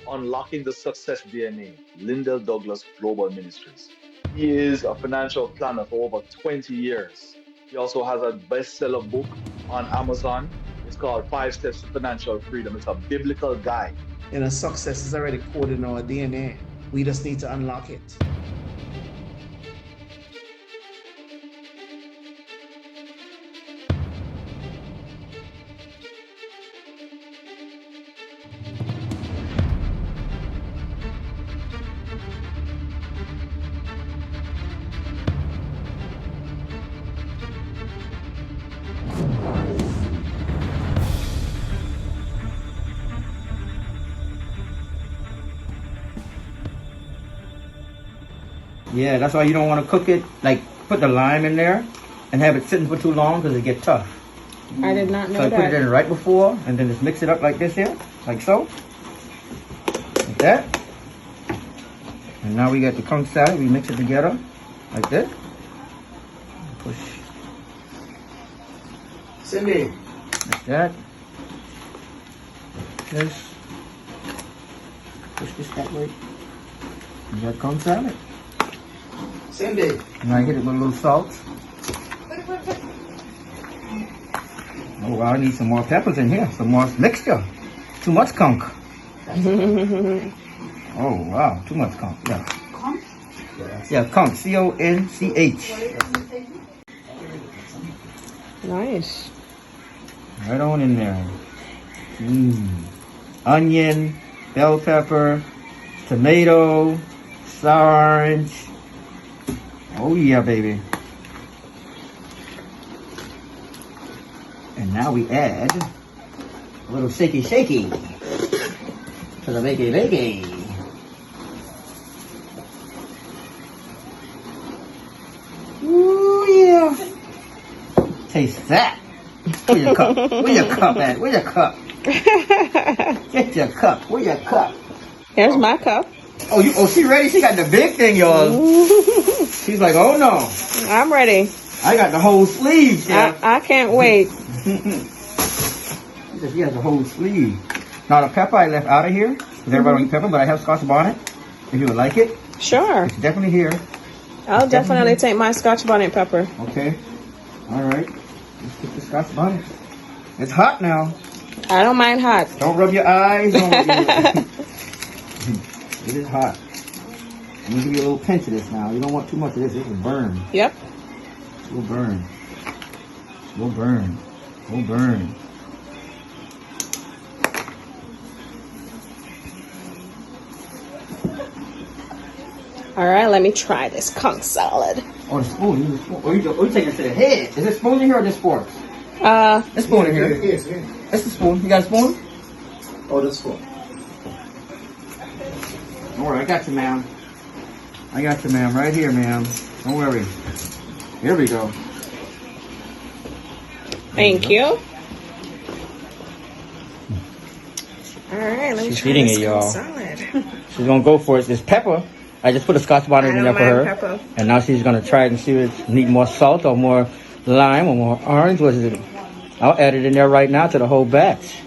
Unlocking the Success DNA, Lyndall Douglas Global Ministries. He is a financial planner for over 20 years. He also has a bestseller book on Amazon. It's called Five Steps to Financial Freedom. It's a biblical guide. Success is already coded in our DNA. We just need to unlock it. Yeah, that's why you don't want to cook it, like put the lime in there and have it sitting for too long because it gets tough. I did not know So I that. put it in right before and then just mix it up like this here, like so. Like that. And now we got the conch salad, we mix it together like this. Push Cindy, like that. This. Push this that way. You got conch salad. Cindy. Now I hit it with a little salt. Oh, I need some more peppers in here, some more mixture. Too much conch. Oh, wow, too much conch. Yeah. Conch? Yeah, conch. C-O-N-C-H. Nice. Right on in there. Onion, bell pepper, tomato, sour orange. Oh yeah, baby. And now we add a little shaky shaky to the bakey bakey. Ooh yeah. Taste that. Where your cup? Where your cup at? Where your cup? Get your cup. Where your cup? Here's my cup. Oh, she ready? She got the big thing, y'all. She's like, oh no, I'm ready. I got the whole sleeve. Yeah. I can't wait. She said she has the whole sleeve. Now the pepper I left out of here, because everybody don't eat pepper, but I have Scotch bonnet. If you would like it, Sure. it's definitely here. I'll definitely take my Scotch bonnet pepper. Okay. All right. Let's get the Scotch bonnet. It's hot now. I don't mind hot. Don't rub your eyes. It is hot. I'm gonna give you a little pinch of this now. You don't want too much of this. This will burn. Yep. Will burn. Will burn. Will burn. All right, let me try this conch salad. Oh, the spoon. Use the spoon. Oh, you take it to the head. Is it spoon in here or just fork? This spoon in here. Yes. That's the spoon. You got a spoon? Oh, that's full. Don't worry, I got you, ma'am. I got you, ma'am. Right here, ma'am. Don't worry. Here we go. Thank you. All right, let me She's try eating this it, y'all. conch salad. She's gonna go for it. This pepper. I just put a Scotch bonnet I in don't there for her. mind pepper. And now she's gonna try it and see if it need more salt or more lime or more orange. What is it? I'll add it in there right now to the whole batch.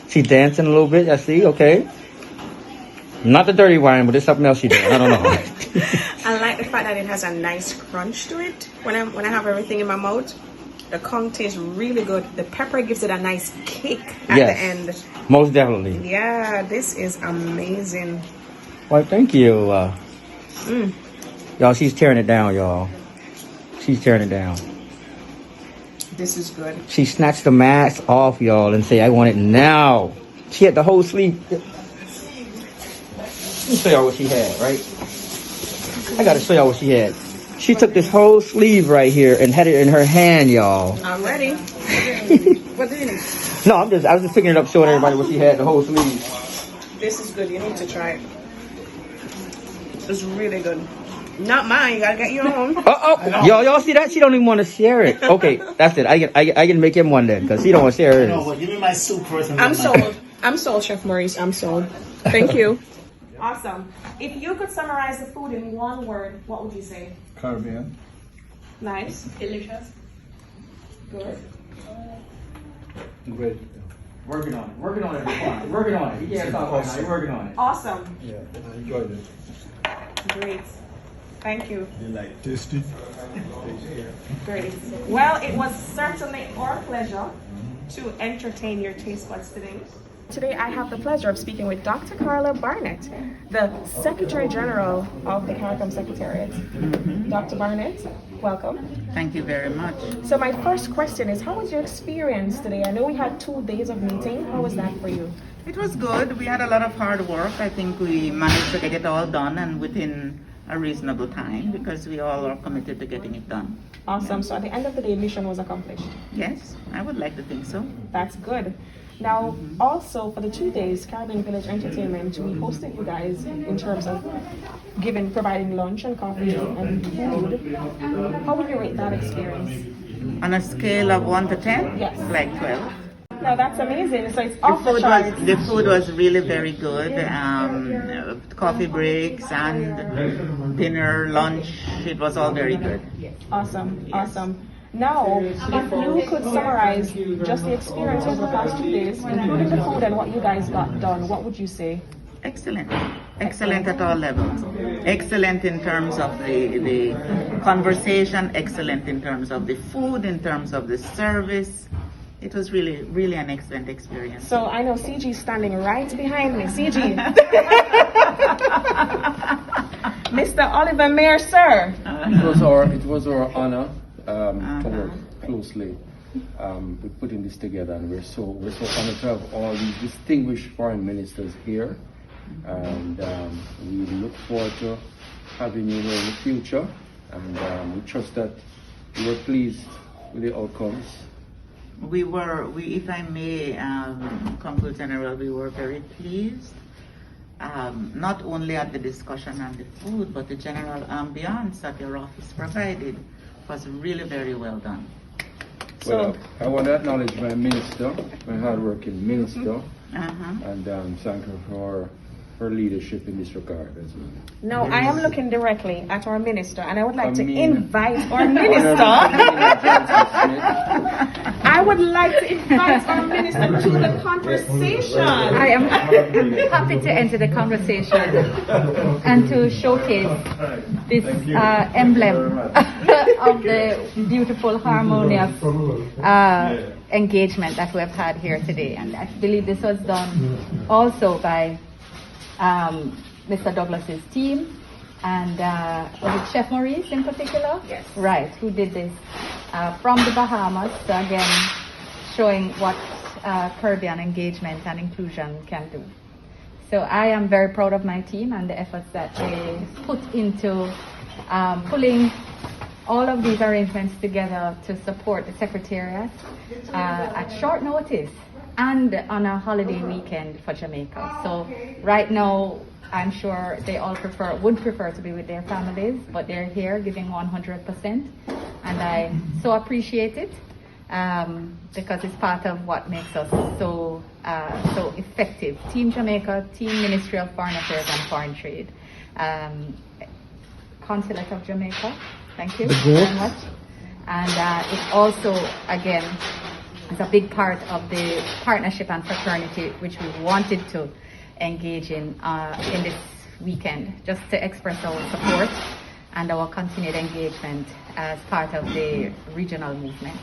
She's dancing a little bit. I see. Okay. Not the dirty wine, but it's something else she did. I don't know. I like the fact that it has a nice crunch to it. When I have everything in my mouth, the conch tastes really good. The pepper gives it a nice kick at the end. Most definitely. Yeah, this is amazing. Well, thank you. Y'all, she's tearing it down, y'all. She's tearing it down. This is good. She snatched the mask off, y'all, and say, I want it now. She had the whole sleeve. Let me show y'all what she had, right? I gotta show y'all what she had. She took this whole sleeve right here and had it in her hand, y'all. I'm ready. What do you need? No, I was just picking it up, showing everybody what she had, the whole sleeve. This is good. You need to try it. It's really good. Not mine. You gotta get your own. Y'all see that? She don't even want to share it. Okay, that's it. I can make him one then, because he don't want to share it. No, but give me my soup first. I'm sold. I'm sold, Chef Maurice. I'm sold. Thank you. Awesome. If you could summarize the food in one word, what would you say? Caribbean. Nice. Delicious. Good. Great. Working on it. Working on it. Working on it. He can't talk right now. You're working on it. Awesome. Yeah, I enjoyed it. Great. Thank you. You like tasty? Great. Well, it was certainly our pleasure to entertain your taste buds today. Today I have the pleasure of speaking with Dr. Carla Barnett, the Secretary General of the CARICOM Secretariat. Dr. Barnett, welcome. Thank you very much. So my first question is, how was your experience today? I know we had 2 days of meeting. How was that for you? It was good. We had a lot of hard work. I think we managed to get it all done and within a reasonable time because we all are committed to getting it done. Awesome. So at the end of the day, mission was accomplished. Yes, I would like to think so. That's good. Now, also for the 2 days, Caribbean Village Entertainment, we hosted you guys in terms of providing lunch and coffee and food. How would you rate that experience? On a scale of 1 to 10? Yes. Like 12. Now that's amazing. So it's off the charts. The food was really very good. Coffee breaks and dinner, lunch, it was all very good. Awesome, awesome. Now, if you could summarize just the experience over the past 2 days, including the food and what you guys got done, what would you say? Excellent. Excellent at all levels. Excellent in terms of the conversation, excellent in terms of the food, in terms of the service. It was really, really an excellent experience. So I know CG is standing right behind me. CG. Mr. Oliver Mayer, sir. It was our honor to work closely with putting this together, and we're so honored to have all these distinguished foreign ministers here, and we look forward to having you here in the future, and we trust that you were pleased with the outcomes. If I may conclude, General, we were very pleased, not only at the discussion and the food, but the general ambiance that your office provided was really very well done. Well, I want to acknowledge my minister, my hard-working minister, and thank her for her leadership in this regard as well. No, I am looking directly at our minister, and I would like to invite our minister. I would like to invite our minister to the conversation. I am happy to enter the conversation and to showcase this emblem of the beautiful, harmonious engagement that we have had here today. And I believe this was done also by Mr. Douglas's team, and was it Chef Maurice in particular? Yes. Right, who did this from the Bahamas. So again, showing what Caribbean engagement and inclusion can do. So I am very proud of my team and the efforts that they put into pulling all of these arrangements together to support the Secretariat at short notice and on a holiday weekend for Jamaica. So right now, I'm sure they all would prefer to be with their families, but they're here giving 100%, and I so appreciate it because it's part of what makes us so effective. Team Jamaica, Team Ministry of Foreign Affairs and Foreign Trade, Consulate of Jamaica. Thank you very much. And it also, again, is a big part of the partnership and fraternity which we wanted to engage in this weekend, just to express our support and our continued engagement as part of the regional movement.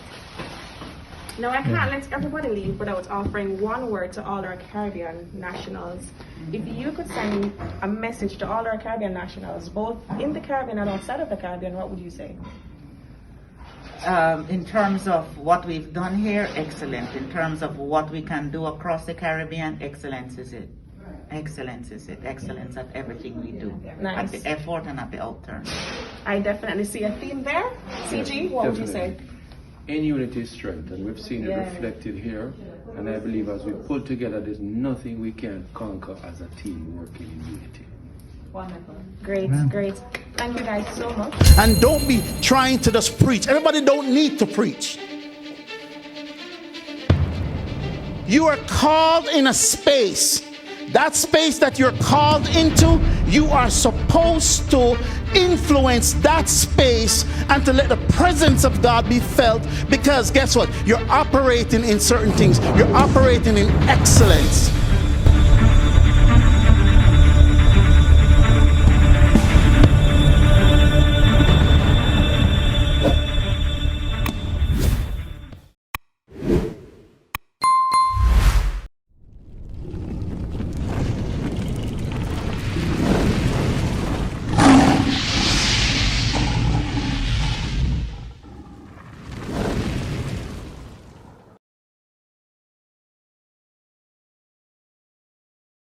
Now, I can't let everybody leave without offering one word to all our Caribbean nationals. If you could send a message to all our Caribbean nationals, both in the Caribbean and outside of the Caribbean, what would you say? In terms of what we've done here, excellent. In terms of what we can do across the Caribbean, excellence is it. Excellence is it. Excellence at everything we do. Nice. At the effort and at the outturn. I definitely see a theme there. CG, what would you say? In unity is strength, and we've seen it reflected here. And I believe as we pull together, there's nothing we can't conquer as a team working in unity. Wonderful. Great, great. Thank you guys so much. And don't be trying to just preach. Everybody don't need to preach. You are called in a space that space that you're called into, you are supposed to influence that space and to let the presence of God be felt, because guess what? You're operating in certain things. You're operating in excellence.